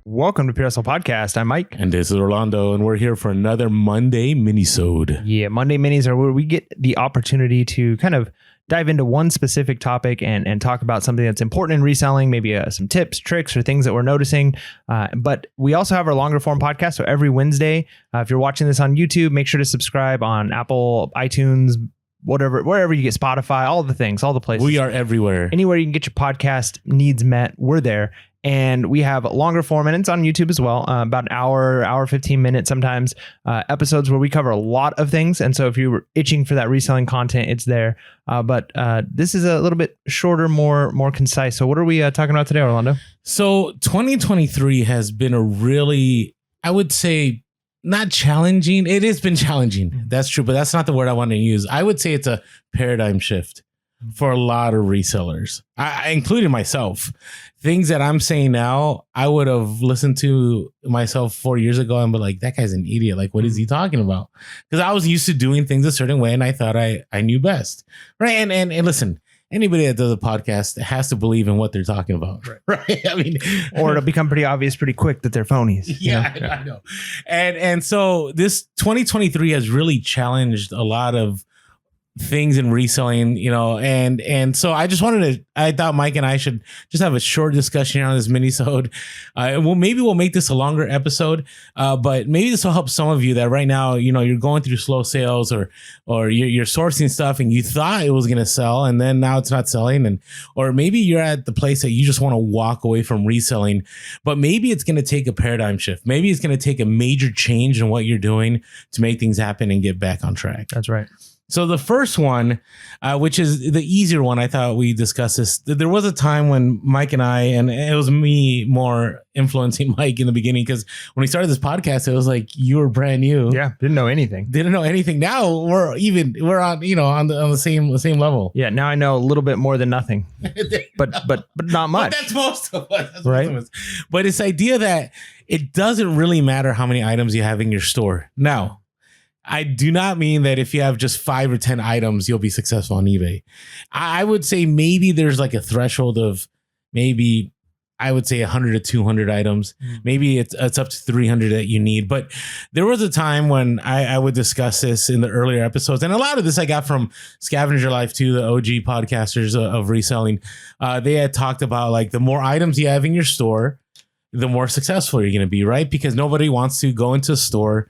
Welcome to PHP Podcast. I'm Mike. And this is Orlando, and we're here for another Monday mini-sode. Yeah, Monday minis are where we get the opportunity to kind of dive into one specific topic and talk about something that's important in reselling, maybe some tips, tricks, or things that we're noticing. But we also have our longer form podcast. So every Wednesday, if you're watching this on YouTube, make sure to subscribe on Apple, iTunes, whatever, wherever you get Spotify, all the things, all the places. We are everywhere. Anywhere you can get your podcast needs met, we're there. And we have longer form, and it's on YouTube as well, about an hour, 15 minutes sometimes, episodes where we cover a lot of things. And so if you were itching for that reselling content, it's there. But this is a little bit shorter, more concise. So what are we talking about today, Orlando? So 2023 has been a really, I would say, not challenging. It has been challenging. That's true, but that's not the word I want to use. I would say it's a paradigm shift for a lot of resellers, including myself. Things that I'm saying now, I would have listened to myself 4 years ago and be like, that guy's an idiot. Like, what is he talking about? Because I was used to doing things a certain way and I thought I knew best. Right. And listen, anybody that does a podcast has to believe in what they're talking about. Right. I mean, or it'll become pretty obvious pretty quick that they're phonies. Yeah, I know. And so this 2023 has really challenged a lot of things in reselling, and so I thought Mike and I should just have a short discussion on this mini-sode. Maybe we'll make this a longer episode, but maybe this will help some of you that right now, you're going through slow sales or you're sourcing stuff and you thought it was going to sell and then now it's not selling. Or maybe you're at the place that you just want to walk away from reselling, but maybe it's going to take a paradigm shift. Maybe it's going to take a major change in what you're doing to make things happen and get back on track. That's right. So the first one, which is the easier one, I thought we discussed this. There was a time when Mike and I, and it was me more influencing Mike in the beginning, because when we started this podcast, it was like you were brand new. Yeah, didn't know anything. Now we're on on the same level. Yeah, now I know a little bit more than nothing, but not much. But that's most of us, right? But it's the idea that it doesn't really matter how many items you have in your store now. I do not mean that if you have just 5 or 10 items, you'll be successful on eBay. I would say maybe there's like a threshold of maybe, I would say 100 to 200 items. Maybe it's up to 300 that you need. But there was a time when I would discuss this in the earlier episodes. And a lot of this I got from Scavenger Life too, the OG podcasters of reselling. They had talked about like the more items you have in your store, the more successful you're going to be, right? Because nobody wants to go into a store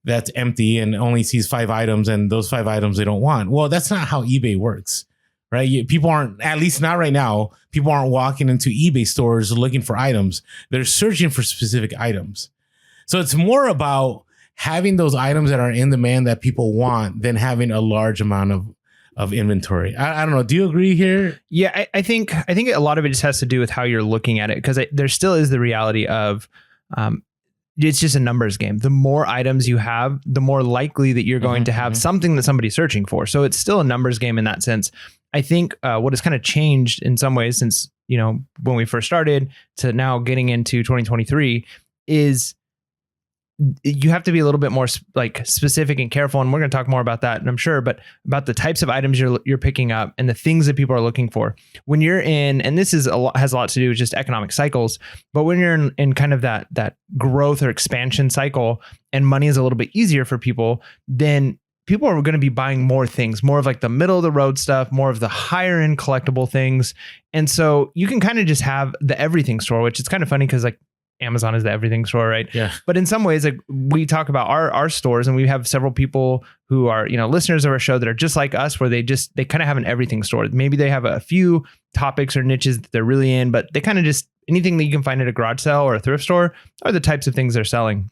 that's empty and only sees 5 items, and those 5 items they don't want. Well, that's not how eBay works, right? People aren't, at least not right now, people aren't walking into eBay stores looking for items. They're searching for specific items. So it's more about having those items that are in demand that people want than having a large amount of inventory. I don't know. Do you agree here? Yeah, I think a lot of it just has to do with how you're looking at it, because there still is the reality of, it's just a numbers game. The more items you have, the more likely that you're going to have something that somebody's searching for. So it's still a numbers game in that sense. I think what has kind of changed in some ways since, when we first started to now getting into 2023 is you have to be a little bit more like specific and careful. And we're going to talk more about that, and I'm sure, but about the types of items you're picking up and the things that people are looking for when you're in, and this has a lot to do with just economic cycles, but when you're in kind of that growth or expansion cycle and money is a little bit easier for people, then people are going to be buying more things, more of like the middle of the road stuff, more of the higher end collectible things. And so you can kind of just have the everything store, which is kind of funny because like Amazon is the everything store, right? Yeah. But in some ways, like we talk about our stores, and we have several people who are, listeners of our show that are just like us, where they kind of have an everything store. Maybe they have a few topics or niches that they're really in, but they kind of just anything that you can find at a garage sale or a thrift store are the types of things they're selling.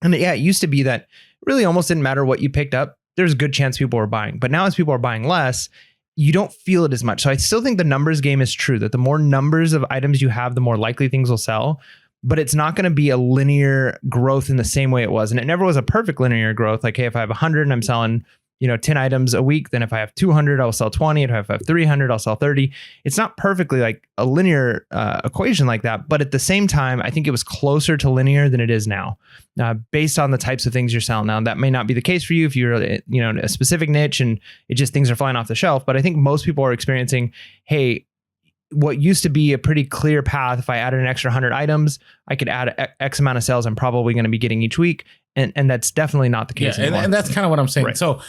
And yeah, it used to be that really almost didn't matter what you picked up. There's a good chance people were buying. But now as people are buying less, you don't feel it as much. So I still think the numbers game is true, that the more numbers of items you have, the more likely things will sell. But it's not going to be a linear growth in the same way it was. And it never was a perfect linear growth. Like, hey, if I have 100 and I'm selling, 10 items a week, then if I have 200, I'll sell 20. If I have 300, I'll sell 30. It's not perfectly like a linear equation like that. But at the same time, I think it was closer to linear than it is now, based on the types of things you're selling. Now, that may not be the case for you if you're, a specific niche and it just things are flying off the shelf. But I think most people are experiencing, hey, what used to be a pretty clear path, if I added an extra 100 items, I could add X amount of sales I'm probably going to be getting each week. And that's definitely not the case anymore. And that's kind of what I'm saying. Right. So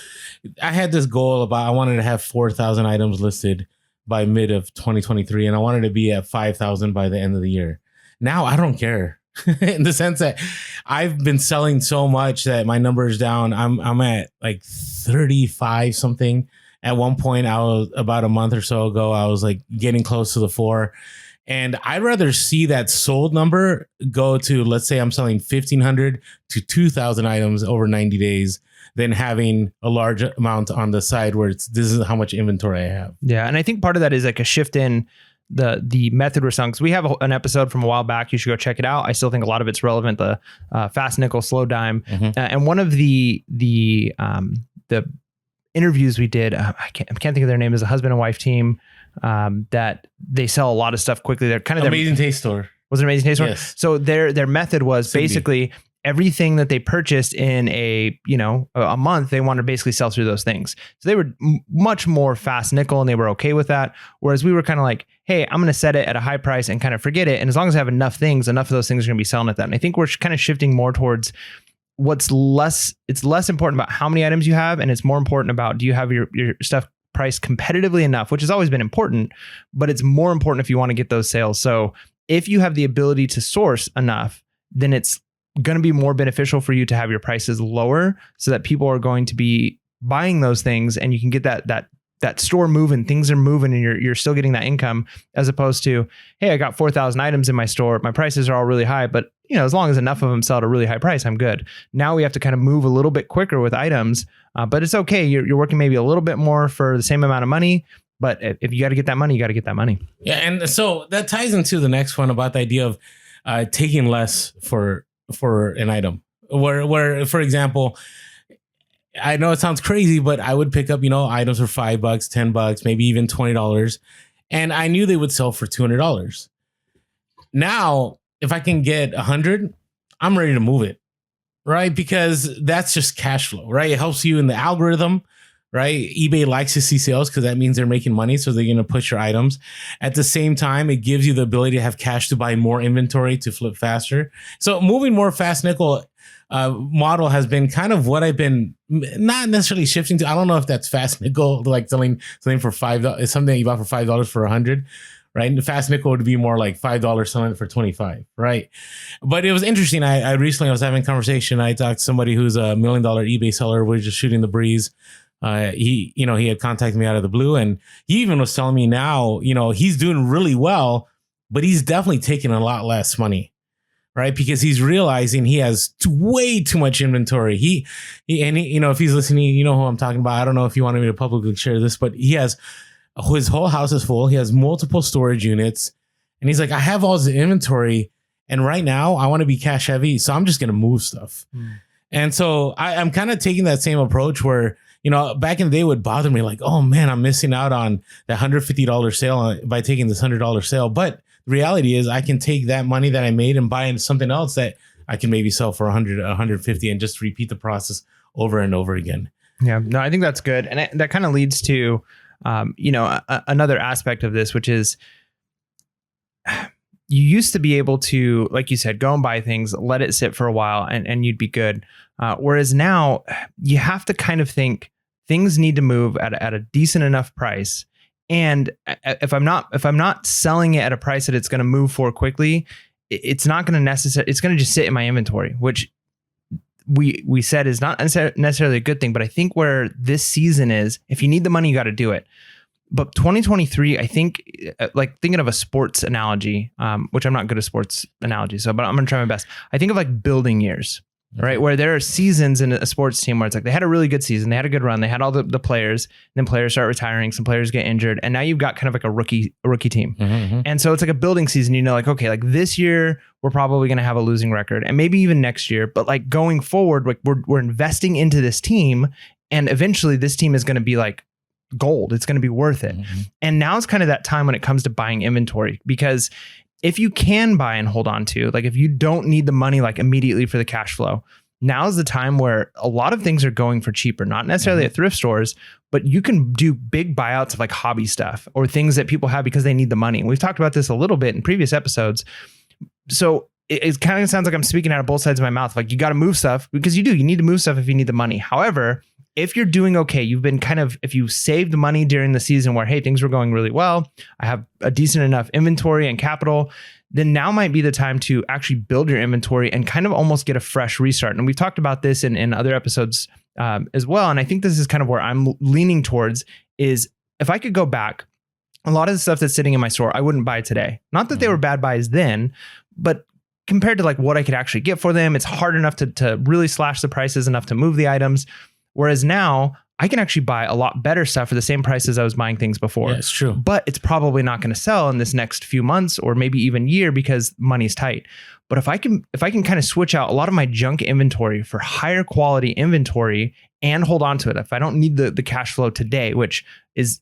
I had this goal about, I wanted to have 4,000 items listed by mid of 2023, and I wanted to be at 5,000 by the end of the year. Now I don't care in the sense that I've been selling so much that my number is down. I'm at like 35 something. At one point, I was about a month or so ago, I was like getting close to the 4. And I'd rather see that sold number go to, let's say I'm selling 1,500 to 2,000 items over 90 days than having a large amount on the side where this is how much inventory I have. Yeah. And I think part of that is like a shift in the method we're selling. Because we have an episode from a while back. You should go check it out. I still think a lot of it's relevant. The fast nickel, slow dime. And one of the interviews we did, I can't think of their name, is a husband and wife team that they sell a lot of stuff quickly. They're kind of Amazing Taste Store. Was it Amazing Taste Store? Yes. So their method was basically everything that they purchased in a month, they wanted to basically sell through those things. So they were much more fast nickel, and they were okay with that. Whereas we were kind of like, hey, I'm going to set it at a high price and kind of forget it. And as long as I have enough things, enough of those things are going to be selling at that. And I think we're kind of shifting more towards it's less important about how many items you have, and it's more important about, do you have your stuff priced competitively enough, which has always been important, but it's more important if you want to get those sales. So if you have the ability to source enough, then it's going to be more beneficial for you to have your prices lower, so that people are going to be buying those things, and you can get that store moving, things are moving, and you're still getting that income, as opposed to, hey, I got 4,000 items in my store, my prices are all really high, but as long as enough of them sell at a really high price, I'm good. Now we have to kind of move a little bit quicker with items, but it's okay. You're working maybe a little bit more for the same amount of money, but if you got to get that money, you got to get that money. Yeah. And so that ties into the next one about the idea of taking less for an item, where, for example, I know it sounds crazy, but I would pick up, items for $5, $10, maybe even $20. And I knew they would sell for $200. Now, if I can get 100, I'm ready to move it, right? Because that's just cash flow, right? It helps you in the algorithm, right? eBay likes to see sales because that means they're making money. So they're going to push your items. At the same time, it gives you the ability to have cash to buy more inventory to flip faster. So moving more fast nickel model has been kind of what I've been not necessarily shifting to. I don't know if that's fast nickel, like selling something for $5. It's something that you bought for $5 for 100. Right. And the fast nickel would be more like $5 selling it for 25. Right. But it was interesting. I recently was having a conversation. I talked to somebody who's a $1 million eBay seller. We're just shooting the breeze. He had contacted me out of the blue, and he even was telling me now, he's doing really well, but he's definitely taking a lot less money. Right. Because he's realizing he has way too much inventory. He if he's listening, you know who I'm talking about. I don't know if you wanted me to publicly share this, but his whole house is full. He has multiple storage units, and he's like, I have all this inventory, and right now I want to be cash heavy, so I'm just going to move stuff. And so I'm kind of taking that same approach where, back in the day it would bother me like, oh man, I'm missing out on that $150 sale by taking this $100 sale. But the reality is I can take that money that I made and buy into something else that I can maybe sell for 100, 150 and just repeat the process over and over again. Yeah, no, I think that's good. And that kind of leads to, another aspect of this, which is you used to be able to, like you said, go and buy things, let it sit for a while, and you'd be good. Whereas now you have to kind of think things need to move at a decent enough price. And if I'm not selling it at a price that it's going to move for quickly, it's not going to it's going to just sit in my inventory, which we said is not necessarily a good thing. But I think where this season is, if you need the money, you got to do it. But 2023, I think, like thinking of a sports analogy, which I'm not good at sports analogies, but I'm going to try my best. I think of like building years, right? Where there are seasons in a sports team where it's like they had a really good season, they had a good run, they had all the players, then players start retiring, some players get injured, and now you've got kind of like a rookie team. And so it's like a building season. Like, okay, like this year we're probably going to have a losing record, and maybe even next year, but like going forward, like we're investing into this team, and eventually this team is going to be like gold. It's going to be worth it. And now it's kind of that time when it comes to buying inventory, because if you can buy and hold on to, like if you don't need the money like immediately for the cash flow, now's the time where a lot of things are going for cheaper, not necessarily at thrift stores, but you can do big buyouts of like hobby stuff or things that people have because they need the money. We've talked about this a little bit in previous episodes. So it kind of sounds like I'm speaking out of both sides of my mouth. Like you got to move stuff because you need to move stuff if you need the money. However, if you're doing okay, you've been if you saved money during the season where, hey, things were going really well, I have a decent enough inventory and capital, then now might be the time to actually build your inventory and kind of almost get a fresh restart. And we've talked about this in other episodes as well. And I think this is kind of where I'm leaning towards is if I could go back, a lot of the stuff that's sitting in my store, I wouldn't buy today. Not that they were bad buys then, but compared to like what I could actually get for them, it's hard enough to really slash the prices enough to move the items. Whereas now I can actually buy a lot better stuff for the same prices I was buying things before. Yeah, it's true. But it's probably not going to sell in this next few months or maybe even year because money's tight. But if I can kind of switch out a lot of my junk inventory for higher quality inventory and hold on to it, if I don't need the cash flow today, which is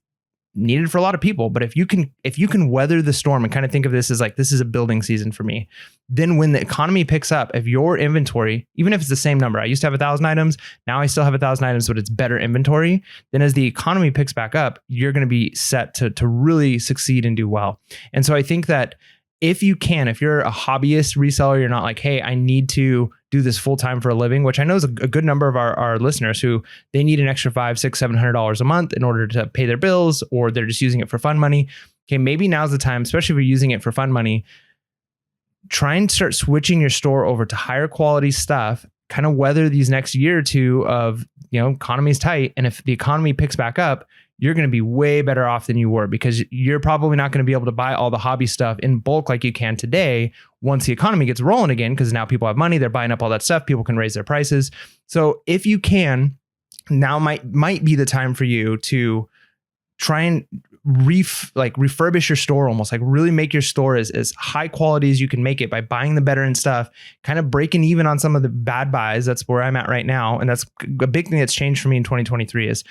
needed for a lot of people, but if you can weather the storm and kind of think of this as like, this is a building season for me, then when the economy picks up, if your inventory, even if it's the same number, I used to have 1,000 items, now I still have 1,000 items, but it's better inventory, then as the economy picks back up, you're going to be set to really succeed and do well. And so I think that if you're a hobbyist reseller, you're not like, hey, I need to do this full time for a living, which I know is a good number of our listeners who they need an extra $500, $600, $700 a month in order to pay their bills, or they're just using it for fun money. Okay, maybe now's the time, especially if you're using it for fun money, try and start switching your store over to higher quality stuff, kind of weather these next year or two of, economy's tight. And if the economy picks back up, you're going to be way better off than you were because you're probably not going to be able to buy all the hobby stuff in bulk like you can today once the economy gets rolling again, because now people have money, they're buying up all that stuff, people can raise their prices. So if you can, now might be the time for you to try and refurbish your store, almost like really make your store as high quality as you can make it by buying the better end stuff, kind of breaking even on some of the bad buys. That's where I'm at right now. And that's a big thing that's changed for me in 2023 is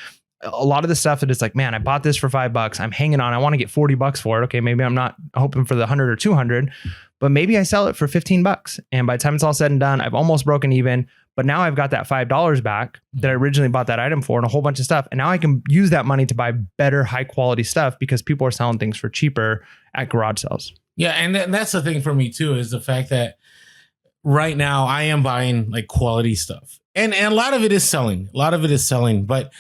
a lot of the stuff that it's like, man, I bought this for $5. I'm hanging on. I want to get $40 for it. Okay. Maybe I'm not hoping for the 100 or 200, but maybe I sell it for $15. And by the time it's all said and done, I've almost broken even, but now I've got that $5 back that I originally bought that item for and a whole bunch of stuff. And now I can use that money to buy better, high quality stuff because people are selling things for cheaper at garage sales. Yeah. And that's the thing for me too, is the fact that right now I am buying like quality stuff and a lot of it is selling, but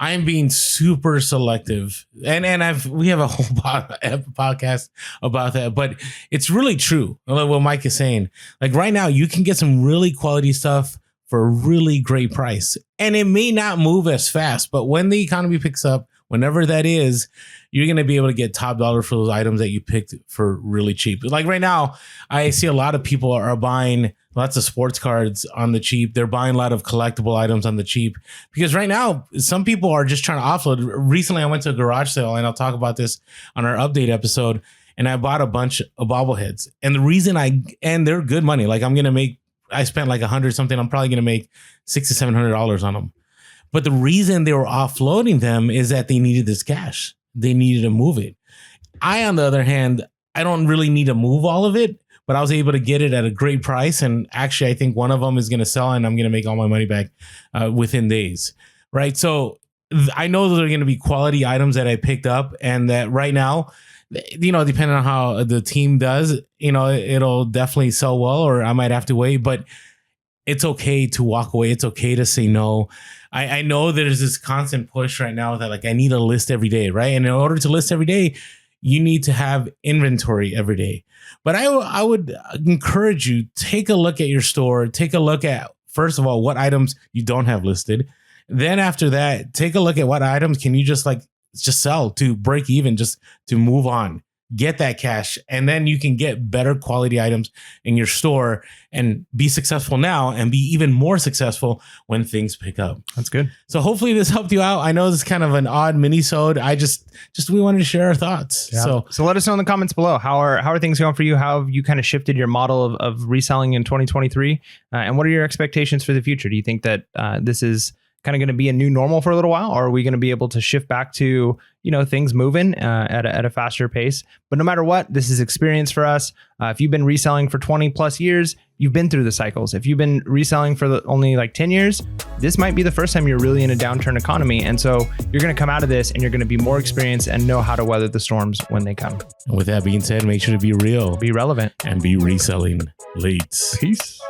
I'm being super selective, and we have a whole podcast about that, but it's really true. What Mike is saying, like right now, you can get some really quality stuff for a really great price, and it may not move as fast, but when the economy picks up, whenever that is, you're going to be able to get top dollar for those items that you picked for really cheap. Like right now, I see a lot of people are buying lots of sports cards on the cheap. They're buying a lot of collectible items on the cheap because right now, some people are just trying to offload. Recently, I went to a garage sale, and I'll talk about this on our update episode, and I bought a bunch of bobbleheads. And the reason and they're good money. Like I spent like $100 something. I'm probably going to make $600 to $700 on them. But the reason they were offloading them is that they needed this cash. They needed to move it. On the other hand, I don't really need to move all of it, but I was able to get it at a great price. And actually, I think one of them is going to sell and I'm going to make all my money back within days. Right. So I know that there are going to be quality items that I picked up and that right now, depending on how the team does, it'll definitely sell well, or I might have to wait, but it's okay to walk away. It's okay to say no. I know there's this constant push right now that like I need a list every day, right? And in order to list every day, you need to have inventory every day. But I would encourage you, take a look at your store. Take a look at, first of all, what items you don't have listed. Then after that, take a look at what items can you just sell to break even, just to move on. Get that cash, and then you can get better quality items in your store and be successful now and be even more successful when things pick up. That's good. So hopefully this helped you out. I know this is kind of an odd mini-sode. We wanted to share our thoughts. Yeah. So let us know in the comments below. How are things going for you? How have you kind of shifted your model of reselling in 2023? And what are your expectations for the future? Do you think that this is kind of going to be a new normal for a little while? Or are we going to be able to shift back to, things moving at a faster pace? But no matter what, this is experience for us. If you've been reselling for 20 plus years, you've been through the cycles. If you've been reselling for only like 10 years, this might be the first time you're really in a downturn economy. And so you're going to come out of this and you're going to be more experienced and know how to weather the storms when they come. And with that being said, make sure to be real, Be relevant, and be reselling leads. Peace.